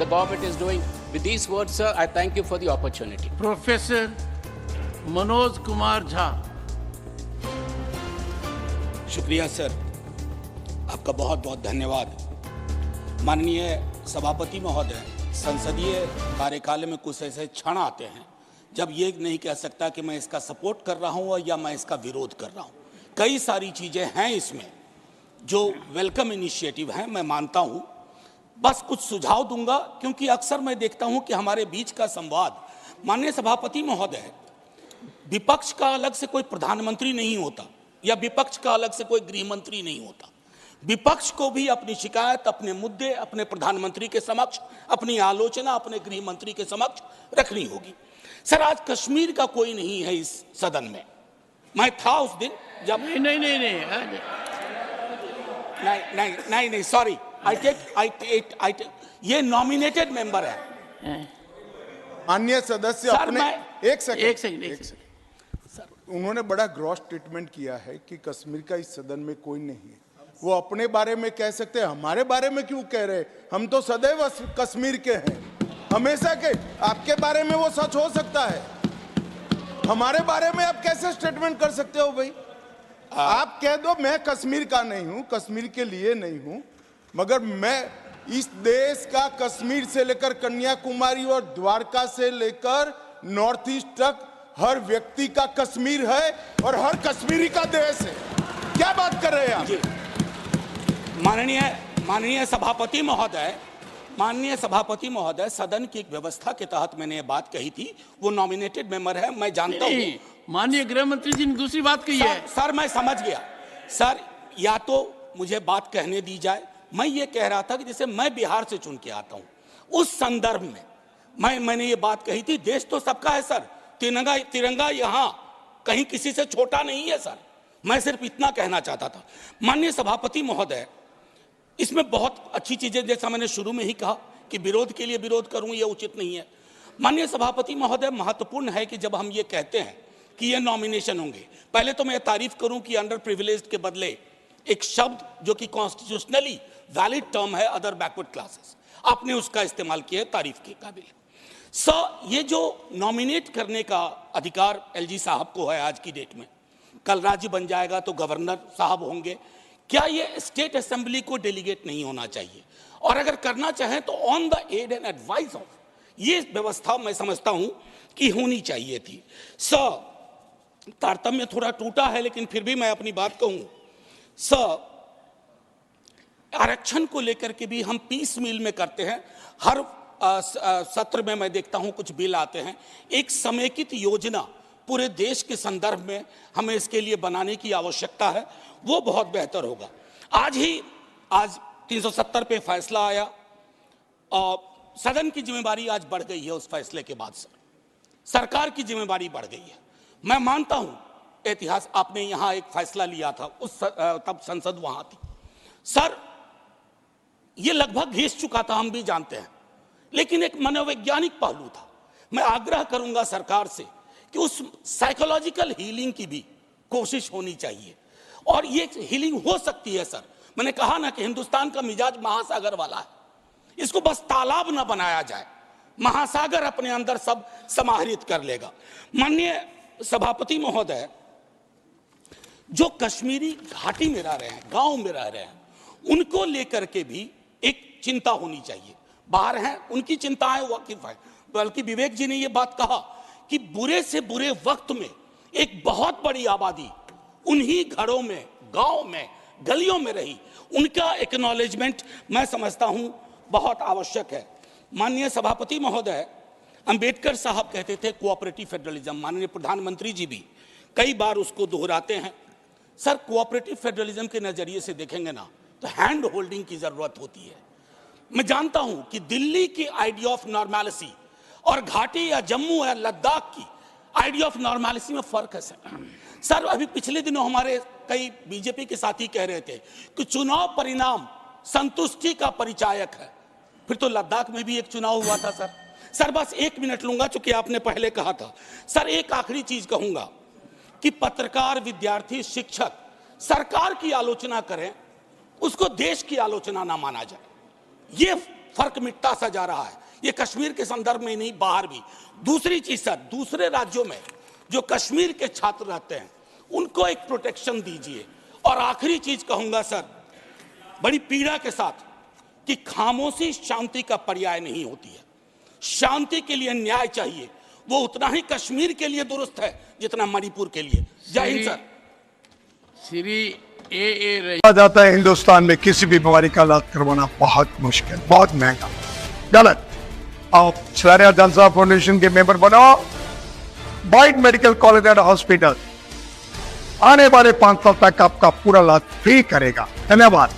the government is doing. With these words, sir, I thank you for the opportunity. Professor Manoj Kumar Jha. शुक्रिया sir, आपका बहुत बहुत धन्यवाद। माननीय सभापति महोदय, संसदीय कार्यकाल में कुछ ऐसे क्षण आते हैं जब ये नहीं कह सकता कि मैं इसका सपोर्ट कर रहा हूँ या मैं इसका विरोध कर रहा हूँ। कई सारी चीज़ें हैं इसमें जो वेलकम इनिशिएटिव हैं, मैं मानता हूँ। बस कुछ सुझाव दूंगा, क्योंकि अक्सर मैं देखता हूँ कि हमारे बीच का संवाद, माननीय सभापति महोदय, विपक्ष का अलग से कोई प्रधानमंत्री नहीं होता या विपक्ष का अलग से कोई गृह मंत्री नहीं होता। विपक्ष को भी अपनी शिकायत, अपने मुद्दे अपने प्रधानमंत्री के समक्ष, अपनी आलोचना अपने गृह मंत्री के समक्ष रखनी होगी। सर, आज कश्मीर का कोई नहीं है इस सदन में। मैं था उस दिन जब नहीं, सॉरी, ये नॉमिनेटेड मेंबर है। माननीय सदस्य अपने एक सेकंड सर, उन्होंने बड़ा ग्रॉस स्टेटमेंट किया है कि कश्मीर का इस सदन में कोई नहीं है। वो अपने बारे में कह सकते हैं, हमारे बारे में क्यों कह रहे? हम तो सदैव कश्मीर के हैं, हमेशा के। आपके बारे में वो सच हो सकता है, हमारे बारे में आप कैसे स्टेटमेंट कर सकते हो भाई? आप कह दो मैं कश्मीर का नहीं हूं, कश्मीर के लिए नहीं हूं, मगर मैं इस देश का कश्मीर से लेकर कन्याकुमारी और द्वारका से लेकर नॉर्थ ईस्ट तक हर व्यक्ति का कश्मीर है और हर कश्मीरी का देश है। क्या बात कर रहे हैं आप? माननीय सभापति महोदय, सदन की एक व्यवस्था के तहत मैंने ये बात कही थी। वो नॉमिनेटेड मेंबर है, मैं जानता हूँ। माननीय गृह मंत्री जी ने दूसरी बात कही है। सर, मैं समझ गया। सर, या तो मुझे बात कहने दी जाए। मैं ये कह रहा था कि जैसे मैं बिहार से चुन के आता हूँ, उस संदर्भ में मैंने ये बात कही थी। देश तो सबका है सर, तिरंगा यहाँ कहीं किसी से छोटा नहीं है सर। मैं सिर्फ इतना कहना चाहता था। माननीय सभापति महोदय, इसमें बहुत अच्छी चीजें, जैसा मैंने शुरू में ही कहा कि विरोध के लिए विरोध करूं ये उचित नहीं है। माननीय सभापति महोदय, महत्वपूर्ण है कि जब हम ये कहते हैं कि ये नॉमिनेशन होंगे, पहले तो मैं तारीफ करूं कि अंडर प्रिविलेज्ड के बदले एक शब्द जो कि कॉन्स्टिट्यूशनली वैलिड टर्म है, अदर बैकवर्ड क्लासेस, आपने उसका इस्तेमाल किया है, तारीफ के काबिल। ये जो नॉमिनेट करने का अधिकार एलजी साहब को है आज की डेट में, कल राज्य बन जाएगा तो गवर्नर साहब होंगे। क्या ये स्टेट असेंबली को डेलीगेट नहीं होना चाहिए? और अगर करना चाहें तो on the aid and advice of, ये व्यवस्था मैं समझता हूं कि होनी चाहिए थी। तारतम्य थोड़ा टूटा है, लेकिन फिर भी मैं अपनी बात कहूं। आरक्षण को लेकर के भी हम पीस मील में करते हैं। हर सत्र में मैं देखता हूं कुछ बिल आते हैं। एक समेकित योजना पूरे देश के संदर्भ में हमें इसके लिए बनाने की आवश्यकता है, वो बहुत बेहतर होगा। आज 370 पे फैसला आया और सदन की जिम्मेदारी आज बढ़ गई है। उस फैसले के बाद सरकार की जिम्मेदारी बढ़ गई है। मैं मानता हूं इतिहास, आपने यहां एक फैसला लिया था, तब संसद वहां थी सर, ये लगभग घिस चुका था, हम भी जानते हैं, लेकिन एक मनोवैज्ञानिक पहलू था। मैं आग्रह करूंगा सरकार से कि उस साइकोलॉजिकल हीलिंग की भी कोशिश होनी चाहिए, और ये हीलिंग हो सकती है सर। मैंने कहा ना कि हिंदुस्तान का मिजाज महासागर वाला है, इसको बस तालाब ना बनाया जाए, महासागर अपने अंदर सब समाहित कर लेगा। माननीय सभापति महोदय, जो कश्मीरी घाटी में रह रहे हैं, गांव में रह रहे हैं, उनको लेकर के भी एक चिंता होनी चाहिए। बाहर हैं, उनकी चिंताएं वाकिफ है, बल्कि विवेक जी ने यह बात कहा कि बुरे से बुरे वक्त में एक बहुत बड़ी आबादी उन्हीं घरों में, गांव में, गलियों में रही, उनका एक्नॉलेजमेंट मैं समझता हूं बहुत आवश्यक है। माननीय सभापति महोदय, अंबेडकर साहब कहते थे कोऑपरेटिव फेडरलिज्म, माननीय प्रधानमंत्री जी भी कई बार उसको दोहराते हैं। सर, कोऑपरेटिव फेडरलिज्म के नजरिए से देखेंगे ना तो हैंड होल्डिंग की जरूरत होती है। मैं जानता हूं कि दिल्ली की आइडिया ऑफ नॉर्मैलिटी और घाटी या जम्मू या लद्दाख की आइडिया ऑफ नॉर्मैलिटी में फर्क है सर। अभी पिछले दिनों हमारे कई बीजेपी के साथी कह रहे थे कि चुनाव परिणाम संतुष्टि का परिचायक है। फिर तो लद्दाख में भी एक चुनाव हुआ था सर। बस 1 मिनट लूंगा, चूंकि आपने पहले कहा था सर। एक आखिरी चीज कहूंगा कि पत्रकार, विद्यार्थी, शिक्षक सरकार की आलोचना करें, उसको देश की आलोचना ना माना जाए। ये फर्क मिटता सा जा रहा है। ये कश्मीर के संदर्भ में नहीं, बाहर भी। दूसरी चीज सर, दूसरे राज्यों में जो कश्मीर के छात्र रहते हैं उनको एक प्रोटेक्शन दीजिए। और आखिरी चीज कहूंगा सर, बड़ी पीड़ा के साथ, कि खामोशी शांति का पर्याय नहीं होती है। शांति के लिए न्याय चाहिए, वो उतना ही कश्मीर के लिए दुरुस्त है जितना मणिपुर के लिए। जय हिंद सर। श्री ए रही कहा जाता है हिंदुस्तान में किसी भी बीमारी का इलाज करवाना बहुत मुश्किल, बहुत महंगा। गलत। आप शहरिया जलसा फाउंडेशन के मेंबर बनो, बाइट मेडिकल कॉलेज एंड हॉस्पिटल आने वाले 5 साल तक आपका पूरा इलाज फ्री करेगा। धन्यवाद।